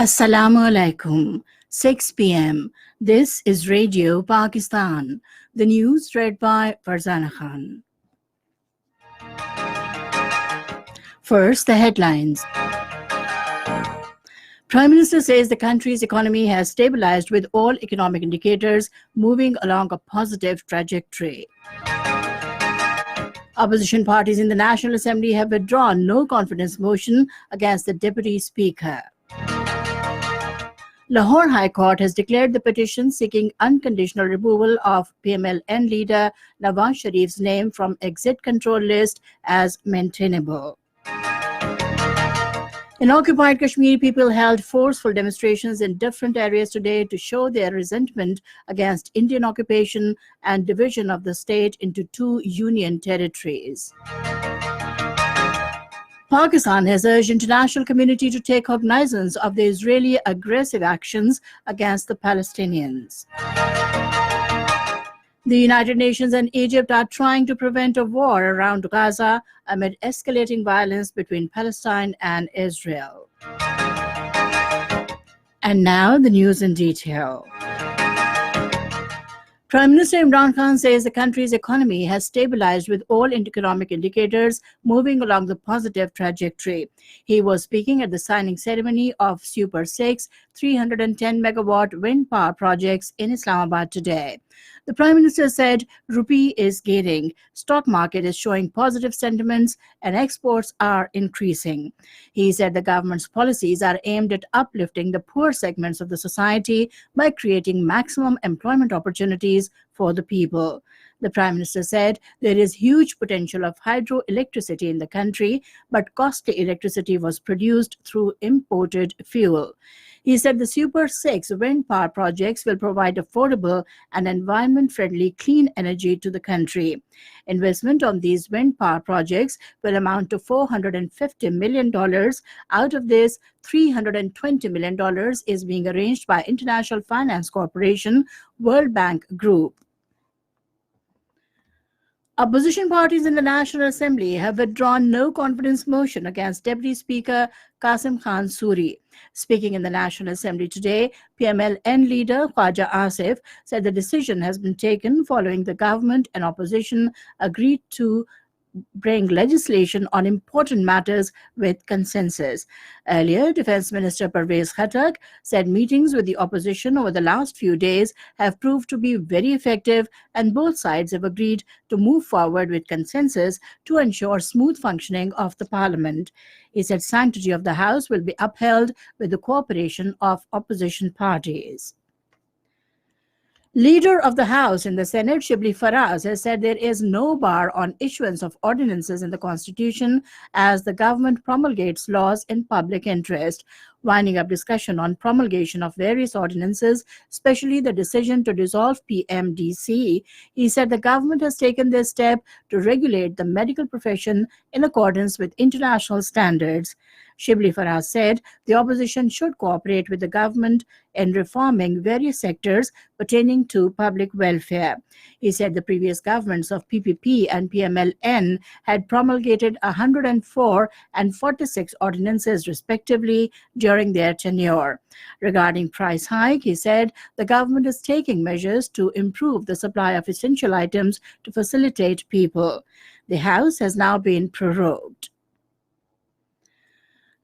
Assalamu alaikum. 6 p.m. This is Radio Pakistan. The news read by Farzana Khan. First, the headlines. Prime Minister says the country's economy has stabilized with all economic indicators moving along a positive trajectory. Opposition parties in the National Assembly have withdrawn no confidence motion against the Deputy Speaker. Lahore High Court has declared the petition seeking unconditional removal of PMLN leader Nawaz Sharif's name from exit control list as maintainable. In occupied Kashmir, people held forceful demonstrations in different areas today to show their resentment against Indian occupation and division of the state into two union territories. Pakistan has urged international community to take cognizance of the Israeli aggressive actions against the Palestinians. The United Nations and Egypt are trying to prevent a war around Gaza amid escalating violence between Palestine and Israel. And now the news in detail. Prime Minister Imran Khan says the country's economy has stabilized with all economic indicators moving along the positive trajectory. He was speaking at the signing ceremony of Super 6 310 megawatt wind power projects in Islamabad today. The Prime Minister said rupee is gaining, stock market is showing positive sentiments, and exports are increasing. He said the government's policies are aimed at uplifting the poor segments of the society by creating maximum employment opportunities for the people. The Prime Minister said there is huge potential of hydroelectricity in the country, but costly electricity was produced through imported fuel. He said the Super 6 wind power projects will provide affordable and environment-friendly clean energy to the country. Investment on these wind power projects will amount to $450 million. Out of this, $320 million is being arranged by International Finance Corporation, World Bank Group. Opposition parties in the National Assembly have withdrawn no confidence motion against Deputy Speaker Qasim Khan Suri. Speaking in the National Assembly today, PMLN leader Khwaja Asif said the decision has been taken following the government and opposition agreed to bring legislation on important matters with consensus. Earlier, Defence Minister Pervez Khattak said meetings with the opposition over the last few days have proved to be very effective and both sides have agreed to move forward with consensus to ensure smooth functioning of the parliament. He said sanctity of the House will be upheld with the cooperation of opposition parties. Leader of the House in the Senate, Shibli Faraz, has said there is no bar on issuance of ordinances in the Constitution as the government promulgates laws in public interest. Winding up discussion on promulgation of various ordinances, especially the decision to dissolve PMDC, he said the government has taken this step to regulate the medical profession in accordance with international standards. Shibli Faraz said the opposition should cooperate with the government in reforming various sectors pertaining to public welfare. He said the previous governments of PPP and PMLN had promulgated 104 and 46 ordinances respectively during their tenure. Regarding price hike, he said the government is taking measures to improve the supply of essential items to facilitate people. The House has now been prorogued.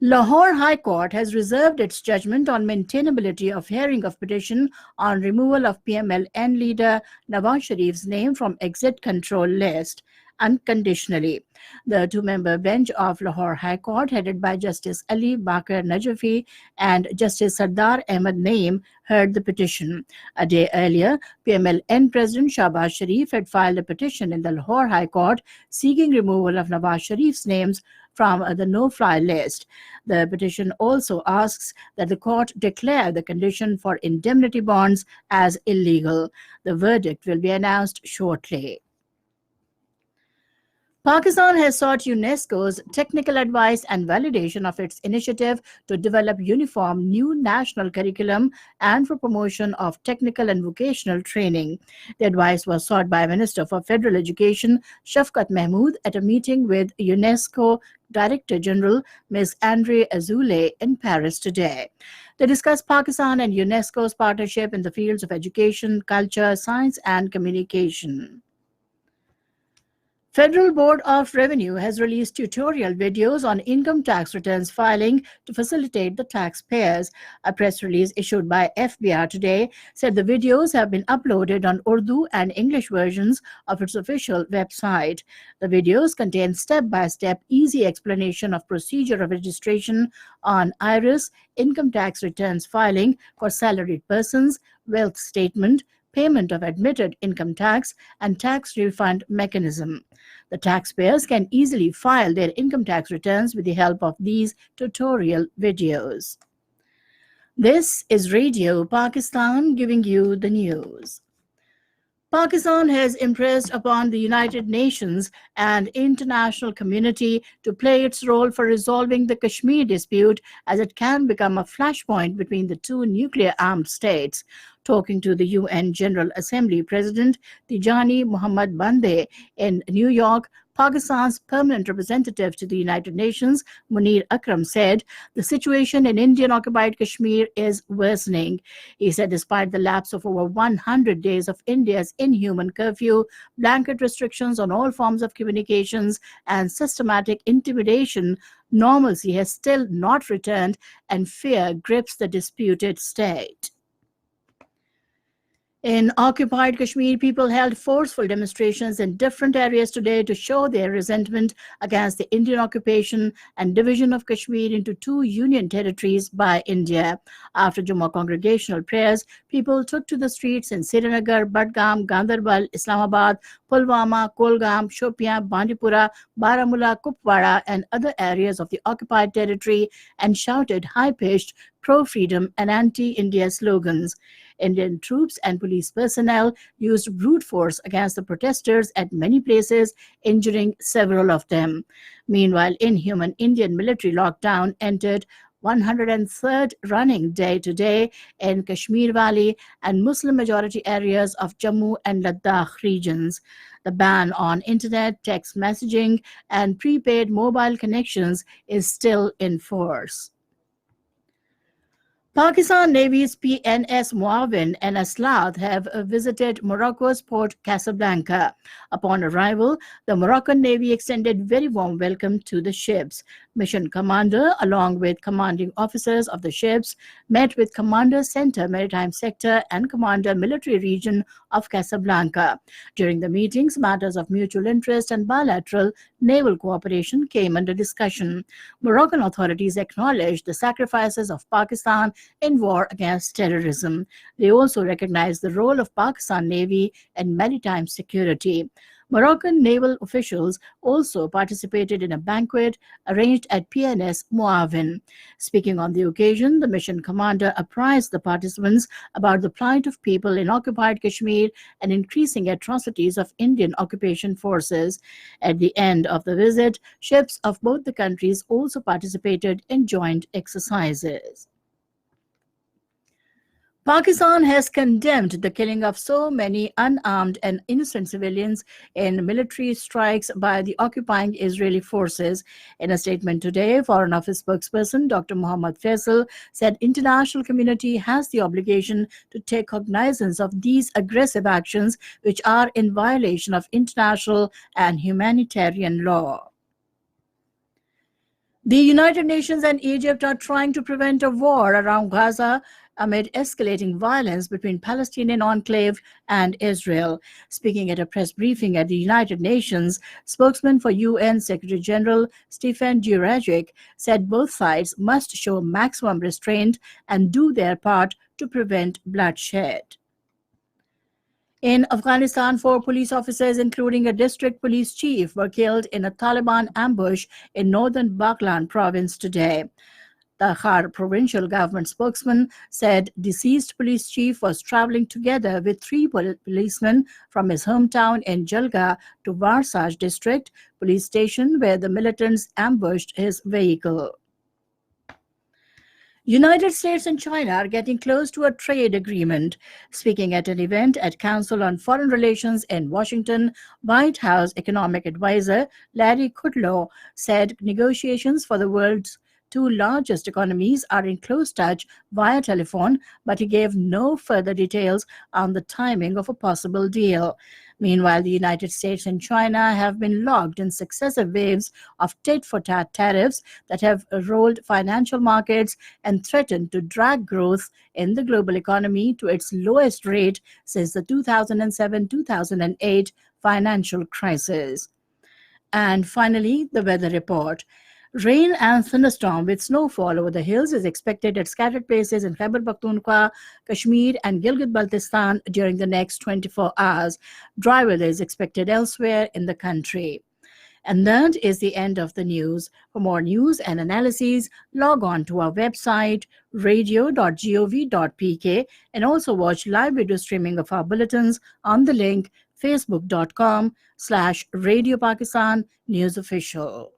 Lahore High Court has reserved its judgment on maintainability of hearing of petition on removal of PMLN leader Nawaz Sharif's name from exit control list unconditionally. The two-member bench of Lahore High Court, headed by Justice Ali Bakr Najafi and Justice Sardar Ahmed Naeem, heard the petition. A day earlier, PMLN President Shahbaz Sharif had filed a petition in the Lahore High Court seeking removal of Nawaz Sharif's names from the no-fly list. The petition also asks that the court declare the condition for indemnity bonds as illegal. The verdict will be announced shortly. Pakistan has sought UNESCO's technical advice and validation of its initiative to develop uniform new national curriculum and for promotion of technical and vocational training. The advice was sought by Minister for Federal Education Shafqat Mahmood at a meeting with UNESCO Director General Ms. Andre Azoulay in Paris today. They discussed Pakistan and UNESCO's partnership in the fields of education, culture, science, and communication. Federal Board of Revenue has released tutorial videos on income tax returns filing to facilitate the taxpayers. A press release issued by FBR today said the videos have been uploaded on Urdu and English versions of its official website. The videos contain step-by-step easy explanation of procedure of registration on IRS, income tax returns filing for salaried persons, wealth statement, payment of admitted income tax, and tax refund mechanism. The taxpayers can easily file their income tax returns with the help of these tutorial videos. This is Radio Pakistan giving you the news. Pakistan has impressed upon the United Nations and international community to play its role for resolving the Kashmir dispute as it can become a flashpoint between the two nuclear-armed states. Talking to the UN General Assembly President Tijani Muhammad Bandeh in New York, Pakistan's permanent representative to the United Nations, Munir Akram, said the situation in Indian-occupied Kashmir is worsening. He said despite the lapse of over 100 days of India's inhuman curfew, blanket restrictions on all forms of communications, and systematic intimidation, normalcy has still not returned and fear grips the disputed state. In occupied Kashmir, people held forceful demonstrations in different areas today to show their resentment against the Indian occupation and division of Kashmir into two union territories by India. After Jummah congregational prayers, people took to the streets in Srinagar, Budgam, Gandarbal, Islamabad, Pulwama, Kolgam, Shopian, Bandipora, Baramulla, Kupwara, and other areas of the occupied territory and shouted high-pitched pro-freedom and anti-India slogans. Indian troops and police personnel used brute force against the protesters at many places, injuring several of them. Meanwhile, inhuman Indian military lockdown entered 103rd running day today in Kashmir Valley and Muslim-majority areas of Jammu and Ladakh regions. The ban on internet, text messaging, and prepaid mobile connections is still in force. Pakistan Navy's PNS Muawin and Aslath have visited Morocco's port Casablanca. Upon arrival, the Moroccan Navy extended very warm welcome to the ships. Mission commander, along with commanding officers of the ships, met with Commander Center Maritime Sector and Commander Military Region of Casablanca. During the meetings, matters of mutual interest and bilateral naval cooperation came under discussion. Moroccan authorities acknowledged the sacrifices of Pakistan in war against terrorism. They also recognized the role of Pakistan Navy in maritime security. Moroccan naval officials also participated in a banquet arranged at PNS Muawin. Speaking on the occasion, the mission commander apprised the participants about the plight of people in occupied Kashmir and increasing atrocities of Indian occupation forces. At the end of the visit, ships of both the countries also participated in joint exercises. Pakistan has condemned the killing of so many unarmed and innocent civilians in military strikes by the occupying Israeli forces. In a statement today, Foreign Office spokesperson Dr. Mohammad Faisal said international community has the obligation to take cognizance of these aggressive actions which are in violation of international and humanitarian law. The United Nations and Egypt are trying to prevent a war around Gaza amid escalating violence between Palestinian enclave and Israel. Speaking at a press briefing at the United Nations, spokesman for UN Secretary General Stefan Dujarric said both sides must show maximum restraint and do their part to prevent bloodshed. In Afghanistan, 4 police officers, including a district police chief, were killed in a Taliban ambush in northern Baghlan province today. The Khar provincial government spokesman said deceased police chief was traveling together with three policemen from his hometown in Jalga to Varsaj district police station where the militants ambushed his vehicle. United States and China are getting close to a trade agreement. Speaking at an event at Council on Foreign Relations in Washington, White House economic advisor Larry Kudlow said negotiations for the world's two largest economies are in close touch via telephone, but he gave no further details on the timing of a possible deal. Meanwhile, the United States and China have been locked in successive waves of tit-for-tat tariffs that have rolled financial markets and threatened to drag growth in the global economy to its lowest rate since the 2007-2008 financial crisis. And finally, the weather report. Rain and thunderstorm with snowfall over the hills is expected at scattered places in Khyber Pakhtunkhwa, Kashmir, and Gilgit-Baltistan during the next 24 hours. Dry weather is expected elsewhere in the country. And that is the end of the news. For more news and analyses, log on to our website, radio.gov.pk, and also watch live video streaming of our bulletins on the link facebook.com/Radio Pakistan News Official.